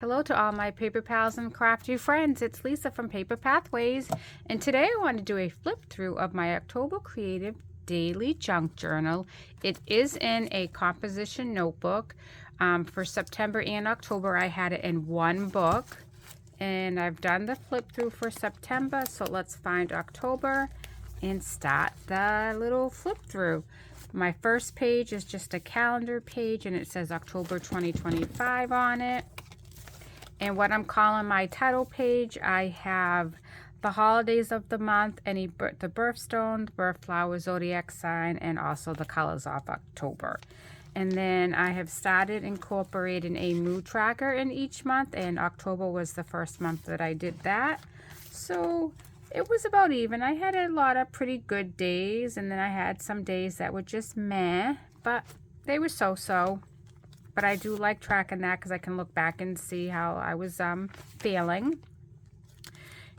Hello to all my paper pals and crafty friends. It's Lisa from Paper Pathways, and today I want to do a flip through of my October Creative Daily Junk Journal. It is in a composition notebook. For September and October, I had it in one book, and I've done the flip through for September, so let's find October and start the little flip through. My first page is just a calendar page, and it says October 2025 on it. And what I'm calling my title page, I have the holidays of the month, the birthstone, the birth flower, zodiac sign, and also the colors of October. And then I have started incorporating a mood tracker in each month, and October was the first month that I did that. So it was about even. I had a lot of pretty good days, and then I had some days that were just meh, but they were so-so. But I do like tracking that because I can look back and see how I was feeling.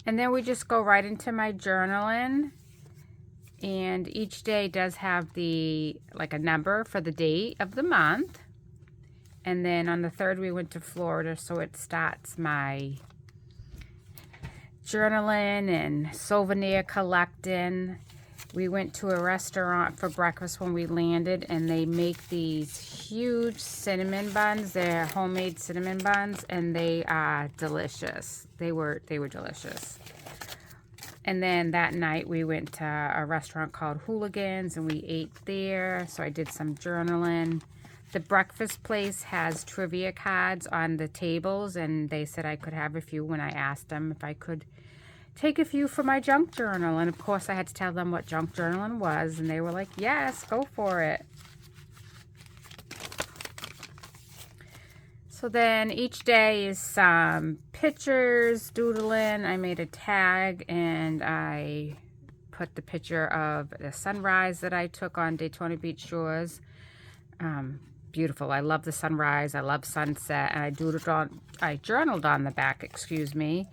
And then we just go right into my journaling. And each day does have a number for the date of the month. And then on the 3rd we went to Florida, so it starts my journaling and souvenir collecting. We went to a restaurant for breakfast when we landed, and they make these huge cinnamon buns. They're homemade cinnamon buns, and they are delicious. They were delicious. And then that night we went to a restaurant called Hooligans, and we ate there. So I did some journaling. The breakfast place has trivia cards on the tables, and they said I could have a few when I asked them if I could take a few for my junk journal. And of course I had to tell them what junk journaling was, and they were like, yes, go for it. So then each day is some pictures, doodling. I made a tag, and I put the picture of the sunrise that I took on Daytona Beach shores. Beautiful. I love the sunrise. I love sunset. And I journaled on the back, excuse me.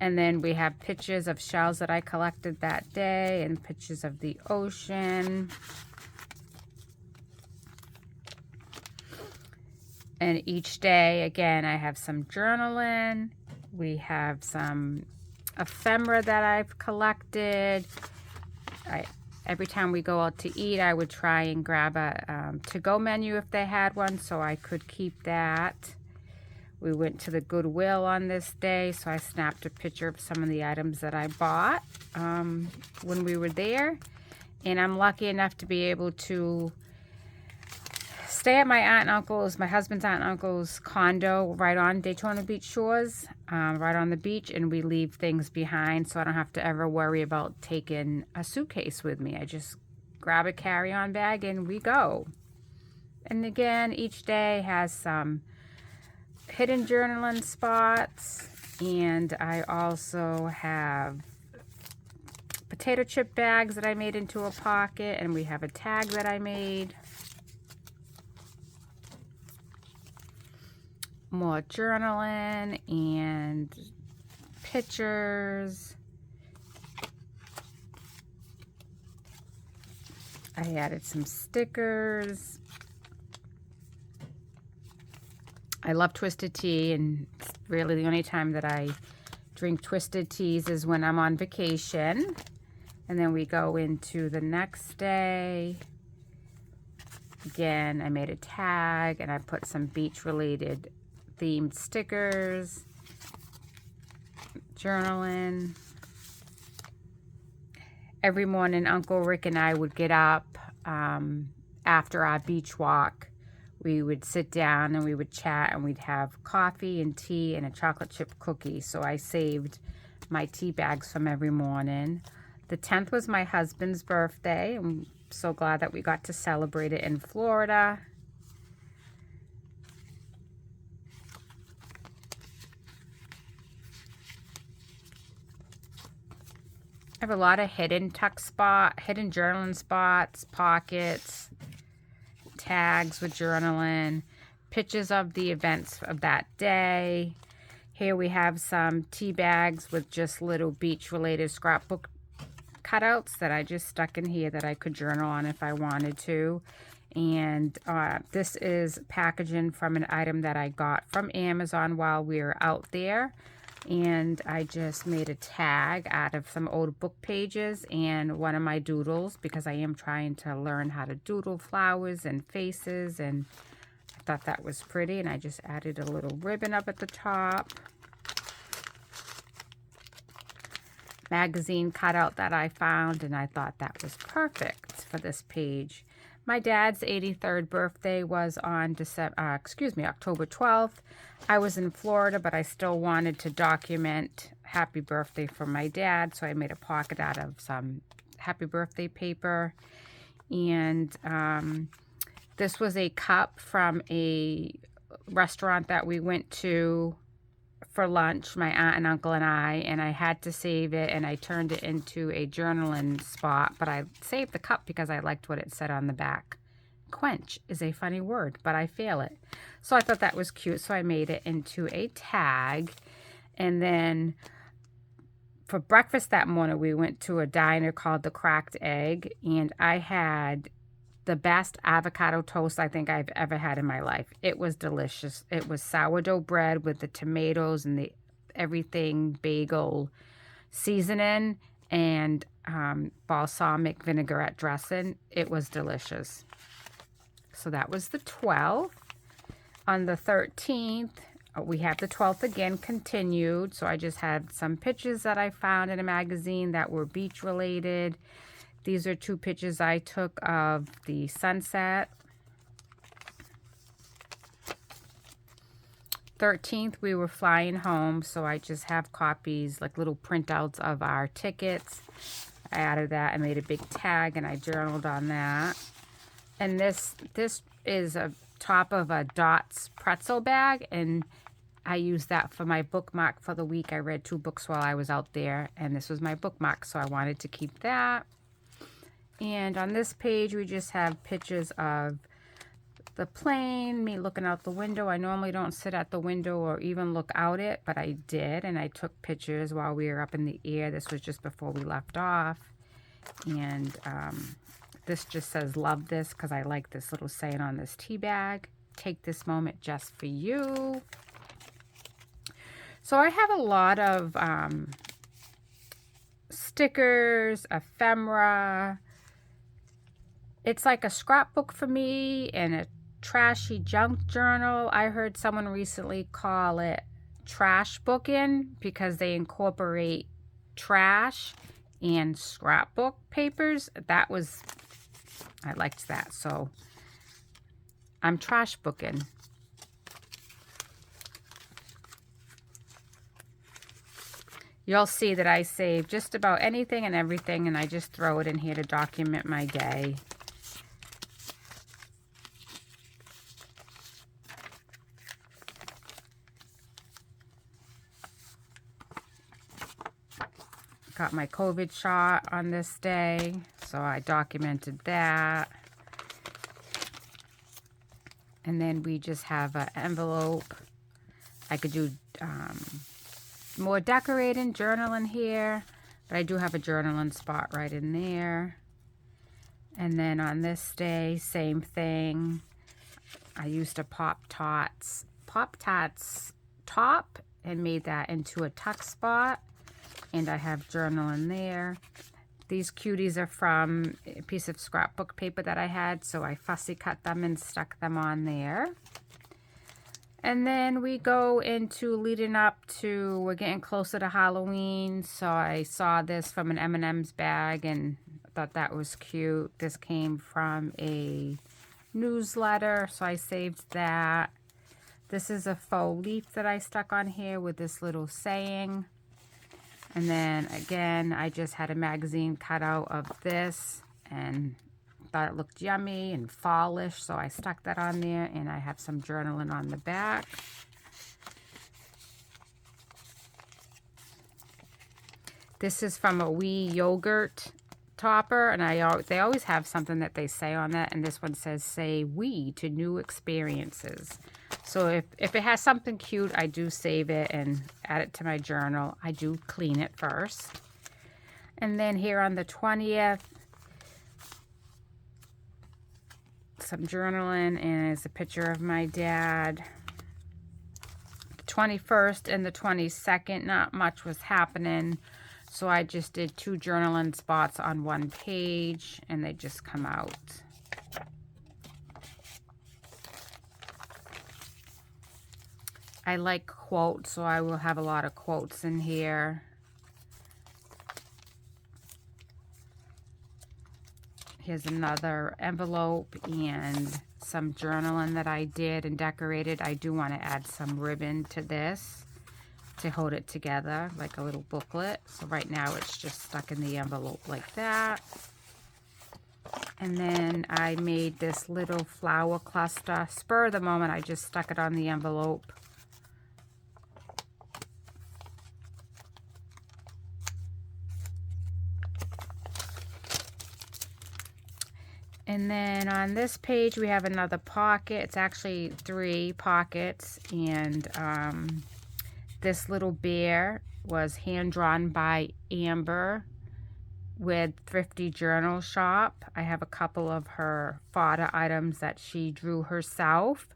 And then we have pictures of shells that I collected that day and pictures of the ocean. And each day, again, I have some journaling. We have some ephemera that I've collected. Every time we go out to eat, I would try and grab a to-go menu if they had one, so I could keep that. We went to the Goodwill on this day, so I snapped a picture of some of the items that I bought when we were there. And I'm lucky enough to be able to stay at my my husband's aunt and uncle's condo right on Daytona Beach shores, right on the beach, and we leave things behind, so I don't have to ever worry about taking a suitcase with me. I just grab a carry-on bag and we go. And again, each day has some hidden journaling spots, and I also have potato chip bags that I made into a pocket, and we have a tag that I made. More journaling and pictures. I added some stickers. I love twisted tea, and really the only time that I drink twisted teas is when I'm on vacation. And then we go into the next day. Again, I made a tag, and I put some beach-related themed stickers. Journaling. Every morning, Uncle Rick and I would get up after our beach walk. We would sit down and we would chat, and we'd have coffee and tea and a chocolate chip cookie. So I saved my tea bags from every morning. The 10th was my husband's birthday. I'm so glad that we got to celebrate it in Florida. I have a lot of hidden journaling spots, pockets, tags with journaling, pictures of the events of that day. Here we have some tea bags with just little beach-related scrapbook cutouts that I just stuck in here that I could journal on if I wanted to. And this is packaging from an item that I got from Amazon while we were out there. And I just made a tag out of some old book pages and one of my doodles, because I am trying to learn how to doodle flowers and faces, and I thought that was pretty, and I just added a little ribbon up at the top. Magazine cutout that I found, and I thought that was perfect for this page. My dad's 83rd birthday was on October 12th. I was in Florida, but I still wanted to document happy birthday for my dad, so I made a pocket out of some happy birthday paper. And this was a cup from a restaurant that we went to for lunch, my aunt and uncle and I had to save it, and I turned it into a journaling spot, but I saved the cup because I liked what it said on the back. Quench is a funny word, but I fail it. So I thought that was cute, so I made it into a tag. And then for breakfast that morning, we went to a diner called the Cracked Egg, and I had the best avocado toast I think I've ever had in my life. It was delicious. It was sourdough bread with the tomatoes and the everything bagel seasoning and balsamic vinaigrette dressing. It was delicious. So that was the 12th. On the 13th, we have the 12th again continued. So I just had some pictures that I found in a magazine that were beach related. These are two pictures I took of the sunset. 13th, we were flying home, so I just have copies, like little printouts of our tickets. I added that. I made a big tag, and I journaled on that. And this is a top of a Dots pretzel bag, and I used that for my bookmark for the week. I read 2 books while I was out there, and this was my bookmark, so I wanted to keep that. And on this page, we just have pictures of the plane, me looking out the window. I normally don't sit at the window or even look out it, but I did, and I took pictures while we were up in the air. This was just before we left off. And this just says, love this, because I like this little saying on this tea bag. Take this moment just for you. So I have a lot of stickers, ephemera. It's like a scrapbook for me and a trashy junk journal. I heard someone recently call it trash booking because they incorporate trash and scrapbook papers. I liked that. So I'm trash booking. You'll see that I save just about anything and everything, and I just throw it in here to document my day. Got my COVID shot on this day, so I documented that. And then we just have an envelope. I could do more decorating, journaling here, but I do have a journaling spot right in there. And then on this day, same thing. I used a Pop-Tarts top and made that into a tuck spot. And I have journaling there. These cuties are from a piece of scrapbook paper that I had, so I fussy cut them and stuck them on there. And then we go into leading up to, we're getting closer to Halloween, so I saw this from an M&M's bag and thought that was cute. This came from a newsletter, so I saved that. This is a faux leaf that I stuck on here with this little saying. And then again, I just had a magazine cut out of this and thought it looked yummy and fallish, so I stuck that on there, and I have some journaling on the back. This is from a wee yogurt topper, and they always have something that they say on that, and this one says, say we to new experiences. So if it has something cute, I do save it and add it to my journal. I do clean it first. And then here on the 20th, some journaling, and it's a picture of my dad. The 21st and the 22nd, not much was happening, so I just did 2 journaling spots on one page, and they just come out. I like quotes, so I will have a lot of quotes in here. Here's another envelope and some journaling that I did and decorated. I do want to add some ribbon to this to hold it together, like a little booklet. So right now it's just stuck in the envelope like that. And then I made this little flower cluster. Spur of the moment, I just stuck it on the envelope. And then on this page, we have another pocket. It's actually 3 pockets. And this little bear was hand-drawn by Amber with Thrifty Journal Shop. I have a couple of her fodder items that she drew herself.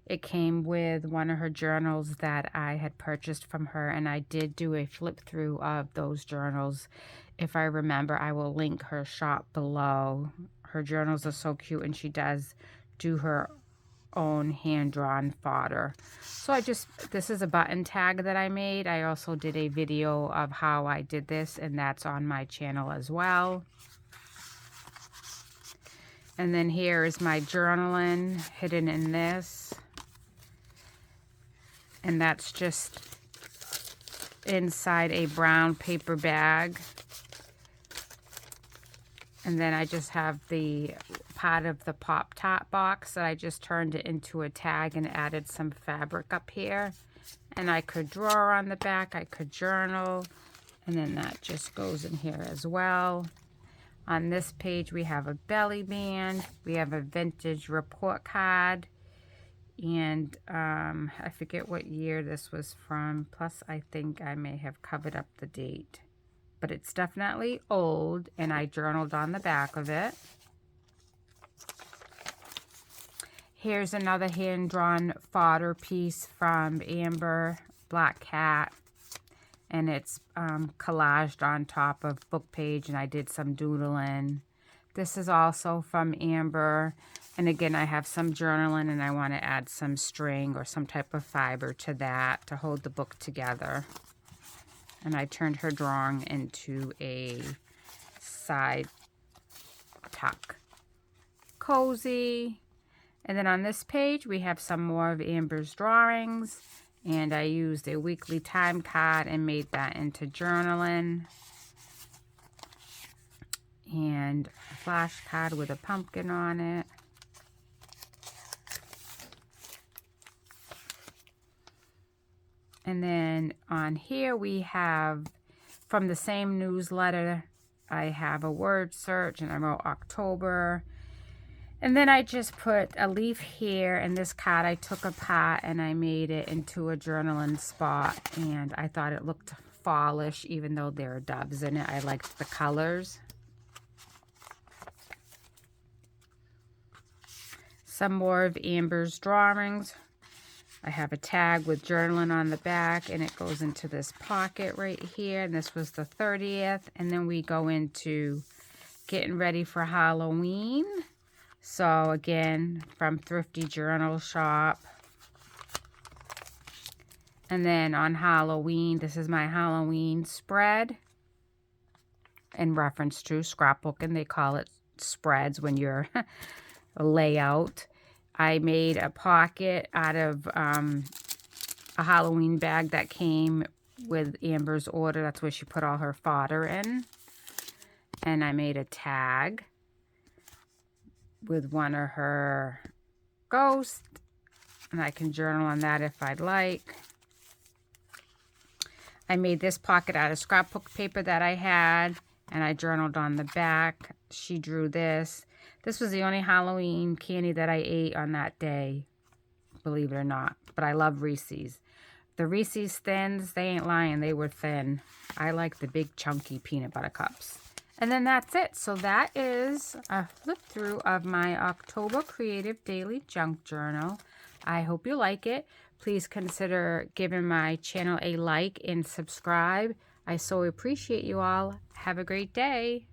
It came with one of her journals that I had purchased from her, and I did do a flip through of those journals. If I remember, I will link her shop below. Her journals are so cute, and she does do her own hand-drawn fodder. So this is a button tag that I made. I also did a video of how I did this, and that's on my channel as well. And then here is my journaling hidden in this. And that's just inside a brown paper bag. And then I just have the part of the pop-top box that I just turned it into a tag and added some fabric up here. And I could draw on the back, I could journal, and then that just goes in here as well. On this page we have a belly band, we have a vintage report card, and I forget what year this was from, plus I think I may have covered up the date. But it's definitely old, and I journaled on the back of it. Here's another hand-drawn fodder piece from Amber, Black Cat, and it's collaged on top of book page, and I did some doodling. This is also from Amber, and again, I have some journaling, and I want to add some string or some type of fiber to that to hold the book together. And I turned her drawing into a side tuck. Cozy. And then on this page, we have some more of Amber's drawings. And I used a weekly time card and made that into journaling. And a flash card with a pumpkin on it. And then on here we have, from the same newsletter, I have a word search, and I wrote October. And then I just put a leaf here, and this card I took apart and I made it into a journaling spot. And I thought it looked fallish, even though there are doves in it. I liked the colors. Some more of Amber's drawings. I have a tag with journaling on the back, and it goes into this pocket right here. And this was the 30th. And then we go into getting ready for Halloween. So again, from Thrifty Journal Shop. And then on Halloween, this is my Halloween spread. In reference to scrapbooking, they call it spreads when you're a layout. I made a pocket out of a Halloween bag that came with Amber's order. That's where she put all her fodder in. And I made a tag with one of her ghosts. And I can journal on that if I'd like. I made this pocket out of scrapbook paper that I had. And I journaled on the back. She drew this. This was the only Halloween candy that I ate on that day, believe it or not. But I love Reese's. The Reese's Thins, they ain't lying. They were thin. I like the big chunky peanut butter cups. And then that's it. So that is a flip through of my October Creative Daily Junk Journal. I hope you like it. Please consider giving my channel a like and subscribe. I so appreciate you all. Have a great day.